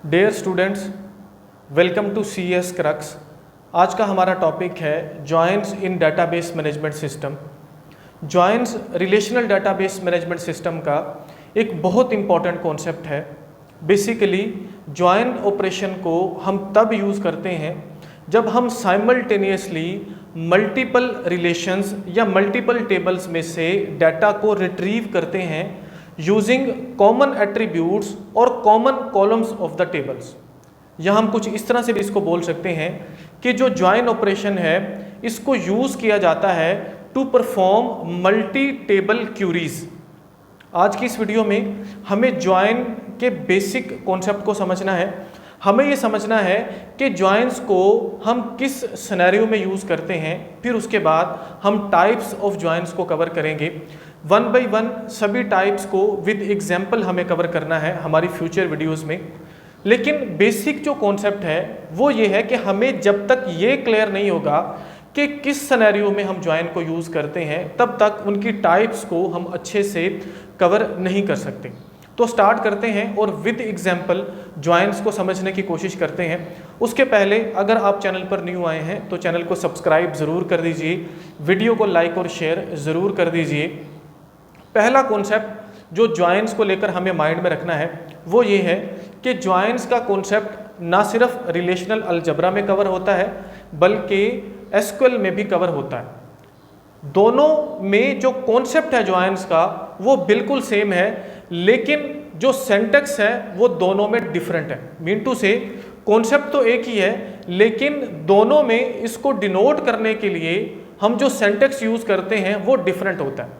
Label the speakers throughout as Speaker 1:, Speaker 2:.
Speaker 1: Dear students, welcome to CS crux. आज का हमारा टॉपिक है joints in database management system. Joints relational database management system का एक बहुत इंपॉर्टेंट कॉन्सेप्ट है। बेसिकली जॉइंट ऑपरेशन को हम तब यूज़ करते हैं जब हम साइमल्टेनियसली मल्टीपल रिलेशंस या मल्टीपल टेबल्स में से डाटा को रिट्रीव करते हैं यूजिंग कॉमन एट्रीब्यूट्स और common columns of the tables. या हम कुछ इस तरह से भी इसको बोल सकते हैं कि जो जॉइन ऑपरेशन है इसको यूज़ किया जाता है to perform multi table queries. आज की इस वीडियो में हमें जॉइन के बेसिक कॉन्सेप्ट को समझना है। हमें ये समझना है कि जॉइंस को हम किस सिनेरियो में यूज़ करते हैं, फिर उसके बाद हम टाइप्स ऑफ जॉइंस को कवर करेंगे। वन बाय वन सभी टाइप्स को विद एग्जाम्पल हमें कवर करना है हमारी फ्यूचर वीडियोस में। लेकिन बेसिक जो कॉन्सेप्ट है वो ये है कि हमें जब तक ये क्लियर नहीं होगा कि किस सिनेरियो में हम जॉइन को यूज़ करते हैं तब तक उनकी टाइप्स को हम अच्छे से कवर नहीं कर सकते। तो स्टार्ट करते हैं और विद एग्जाम्पल जॉइंस को समझने की कोशिश करते हैं। उसके पहले अगर आप चैनल पर न्यू आए हैं तो चैनल को सब्सक्राइब ज़रूर कर दीजिए, वीडियो को लाइक और शेयर ज़रूर कर दीजिए। पहला कॉन्सेप्ट जो जॉइंस को लेकर हमें माइंड में रखना है वो ये है कि जॉइंस का कॉन्सेप्ट ना सिर्फ रिलेशनल अलजबरा में कवर होता है बल्कि SQL में भी कवर होता है। दोनों में जो कॉन्सेप्ट है जॉइंस का वो बिल्कुल सेम है, लेकिन जो सिंटैक्स है वो दोनों में डिफरेंट है। मीन टू से कॉन्सेप्ट तो एक ही है लेकिन दोनों में इसको डिनोट करने के लिए हम जो सिंटैक्स यूज़ करते हैं वो डिफरेंट होता है।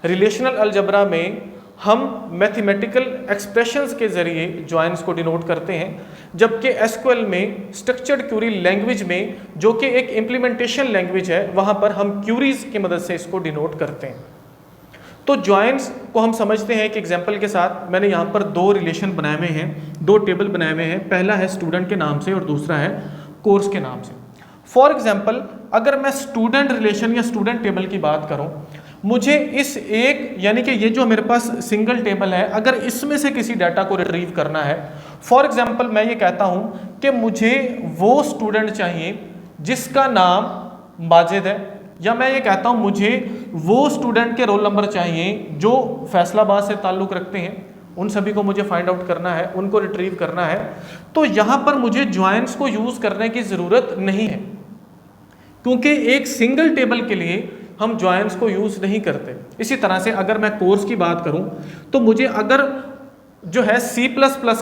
Speaker 1: रिलेशनल अलजबरा में हम मैथमेटिकल एक्सप्रेशंस के ज़रिए जॉइंस को डिनोट करते हैं, जबकि SQL में स्ट्रक्चर्ड क्यूरी लैंग्वेज में जो कि एक इम्प्लीमेंटेशन लैंग्वेज है वहाँ पर हम क्यूरीज की मदद से इसको डिनोट करते हैं। तो जॉइंस को हम समझते हैं एक एग्जांपल के साथ। मैंने यहाँ पर दो रिलेशन बनाए हुए हैं, दो टेबल बनाए हुए हैं। पहला है स्टूडेंट के नाम से और दूसरा है कोर्स के नाम से। फॉर एग्जांपल अगर मैं स्टूडेंट रिलेशन या स्टूडेंट टेबल की बात करूं, मुझे इस एक यानी कि ये जो मेरे पास सिंगल टेबल है अगर इसमें से किसी डाटा को रिट्रीव करना है, फॉर एग्जांपल मैं ये कहता हूं कि मुझे वो स्टूडेंट चाहिए जिसका नाम माजिद है, या मैं ये कहता हूं मुझे वो स्टूडेंट के रोल नंबर चाहिए जो फैसलाबाद से ताल्लुक़ रखते हैं, उन सभी को मुझे फाइंड आउट करना है, उनको रिट्रीव करना है। तो यहाँ पर मुझे जॉइंस को यूज़ करने की ज़रूरत नहीं है क्योंकि एक सिंगल टेबल के लिए हम जॉइंस को यूज़ नहीं करते। इसी तरह से अगर मैं कोर्स की बात करूं तो मुझे अगर जो है C++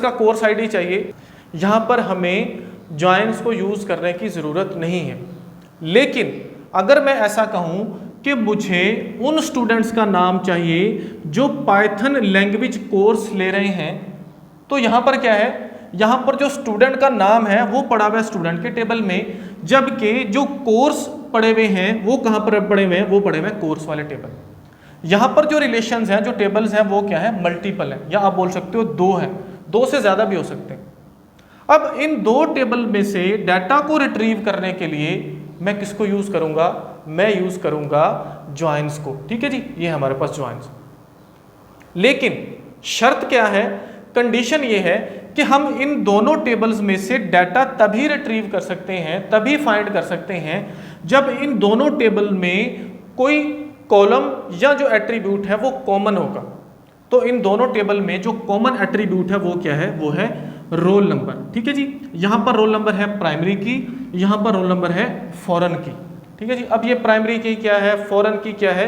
Speaker 1: का कोर्स ID चाहिए, यहाँ पर हमें जॉइंस को यूज़ करने की ज़रूरत नहीं है। लेकिन अगर मैं ऐसा कहूँ कि मुझे उन स्टूडेंट्स का नाम चाहिए जो पाइथन लैंग्वेज कोर्स ले रहे हैं, तो यहाँ पर क्या है, यहाँ पर जो स्टूडेंट का नाम है वो पड़ा हुआ है स्टूडेंट के टेबल में, जबकि जो कोर्स पड़े हुए हैं वो कहाँ पर पड़े हुए हैं, वो पड़े हुए हैं कोर्स वाले टेबल। यहाँ पर जो रिलेशंस हैं, जो टेबल्स हैं वो क्या है, मल्टीपल है, या आप बोल सकते हो दो है, दो से ज़्यादा भी हो सकते हैं। अब इन दो टेबल में से डाटा को रिट्रीव करने के लिए मैं किसको यूज़ करूँगा, मैं यूज़ करूँगा जॉइंस को। ठीक है जी, ये हमारे पास जॉइंस। लेकिन शर्त क्या है, कंडीशन ये है कि हम इन दोनों टेबल्स में से डाटा तभी रिट्रीव कर सकते हैं, तभी फाइंड कर सकते हैं जब इन दोनों टेबल में कोई कॉलम या जो एट्रीब्यूट है वो कॉमन होगा। तो इन दोनों टेबल में जो कॉमन एट्रीब्यूट है वो क्या है, वो है रोल नंबर। ठीक है जी, यहाँ पर रोल नंबर है प्राइमरी की, यहाँ पर रोल नंबर है फॉरेन की। ठीक है जी, अब ये प्राइमरी की क्या है, फॉरेन की क्या है,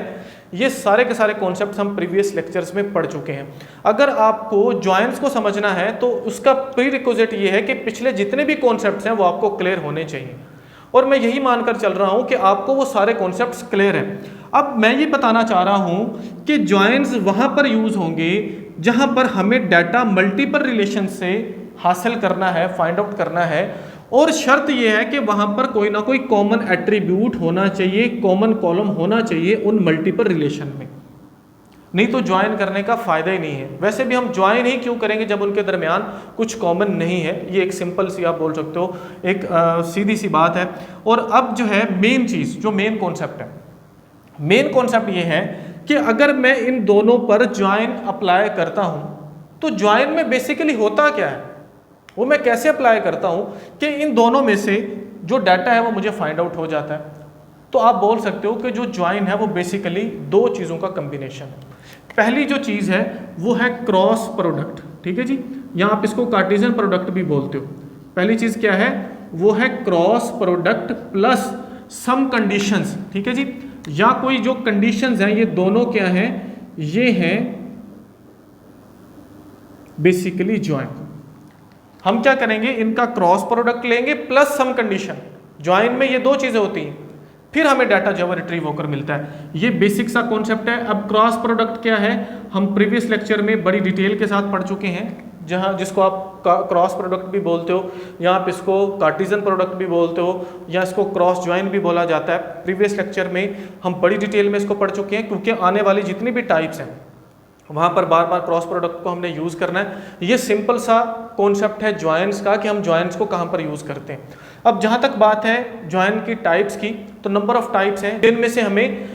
Speaker 1: ये सारे के सारे कॉन्सेप्ट हम प्रीवियस लेक्चर्स में पढ़ चुके हैं। अगर आपको जॉइंस को समझना है तो उसका प्री रिक्विजिट ये है कि पिछले जितने भी कॉन्सेप्ट्स हैं वो आपको क्लियर होने चाहिए, और मैं यही मानकर चल रहा हूँ कि आपको वो सारे कॉन्सेप्ट्स क्लियर हैं। अब मैं ये बताना चाह रहा हूँ कि जॉइंस वहाँ पर यूज़ होंगे जहाँ पर हमें डाटा मल्टीपल रिलेशन से हासिल करना है, फाइंड आउट करना है, और शर्त यह है कि वहाँ पर कोई ना कोई कॉमन एट्रीब्यूट होना चाहिए, कॉमन कॉलम होना चाहिए उन मल्टीपल रिलेशन में, नहीं तो ज्वाइन करने का फ़ायदा ही नहीं है। वैसे भी हम ज्वाइन ही क्यों करेंगे जब उनके दरमियान कुछ कॉमन नहीं है। ये एक सिंपल सी आप बोल सकते हो, एक सीधी सी बात है। और अब जो है मेन चीज़, जो मेन कॉन्सेप्ट है, मेन कॉन्सेप्ट ये है कि अगर मैं इन दोनों पर ज्वाइन अप्लाई करता हूँ तो ज्वाइन में बेसिकली होता क्या है, वो मैं कैसे अप्लाई करता हूँ कि इन दोनों में से जो डाटा है वो मुझे फाइंड आउट हो जाता है। तो आप बोल सकते हो कि जो ज्वाइन है वो बेसिकली दो चीज़ों का कम्बिनेशन है। पहली जो चीज़ है वो है क्रॉस प्रोडक्ट, ठीक है जी, या आप इसको कार्टेशियन प्रोडक्ट भी बोलते हो। पहली चीज़ क्या है, वो है cross product plus some conditions, ठीक है जी, या कोई जो कंडीशंस हैं ये दोनों क्या हैं, ये हैं बेसिकली ज्वाइन। हम क्या करेंगे, इनका क्रॉस प्रोडक्ट लेंगे प्लस सम कंडीशन। ज्वाइन में ये दो चीज़ें होती हैं, फिर हमें डाटा जो है रिट्रीव होकर मिलता है। ये बेसिक सा कॉन्सेप्ट है। अब क्रॉस प्रोडक्ट क्या है, हम प्रीवियस लेक्चर में बड़ी डिटेल के साथ पढ़ चुके हैं, जहाँ जिसको आप क्रॉस प्रोडक्ट भी बोलते हो, या आप इसको कार्टेशियन प्रोडक्ट भी बोलते हो, या इसको क्रॉस ज्वाइन भी बोला जाता है। प्रीवियस लेक्चर में हम बड़ी डिटेल में इसको पढ़ चुके हैं, क्योंकि आने वाली जितनी भी टाइप्स हैं वहाँ पर बार बार क्रॉस प्रोडक्ट को हमने यूज़ करना है। ये सिंपल सा कॉन्सेप्ट है ज्वाइंस का कि हम ज्वाइंस को कहाँ पर यूज़ करते हैं। अब जहाँ तक बात है ज्वाइन की टाइप्स की, तो नंबर ऑफ टाइप्स हैं, जिनमें से हमें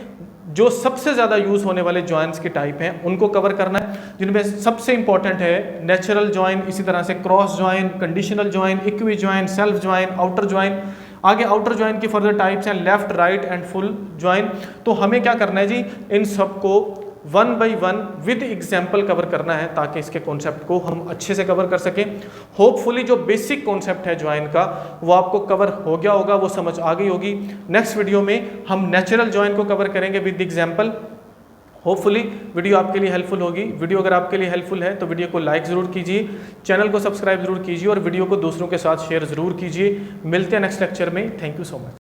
Speaker 1: जो सबसे ज़्यादा यूज़ होने वाले ज्वाइंस की टाइप हैं उनको कवर करना है, जिनमें सबसे इंपॉर्टेंट है नेचुरल ज्वाइन, इसी तरह से cross join, conditional join, equi join, self join, outer join. आगे आउटर ज्वाइन की फर्दर टाइप्स हैं left, right and full join. तो हमें क्या करना है जी, इन सबको one by one with example cover करना है, ताकि इसके कॉन्सेप्ट को हम अच्छे से कवर कर सकें। होपफुली जो बेसिक कॉन्सेप्ट है ज्वाइन का वो आपको कवर हो गया होगा, वो समझ आ गई होगी। नेक्स्ट वीडियो में हम नेचुरल ज्वाइन को कवर करेंगे विद एग्जाम्पल। होपफुली वीडियो आपके लिए हेल्पफुल होगी। वीडियो अगर आपके लिए हेल्पफुल है तो वीडियो को लाइक ज़रूर कीजिए, चैनल को सब्सक्राइब जरूर कीजिए और वीडियो को दूसरों के साथ शेयर ज़रूर कीजिए। मिलते हैं नेक्स्ट लेक्चर में। Thank you so much.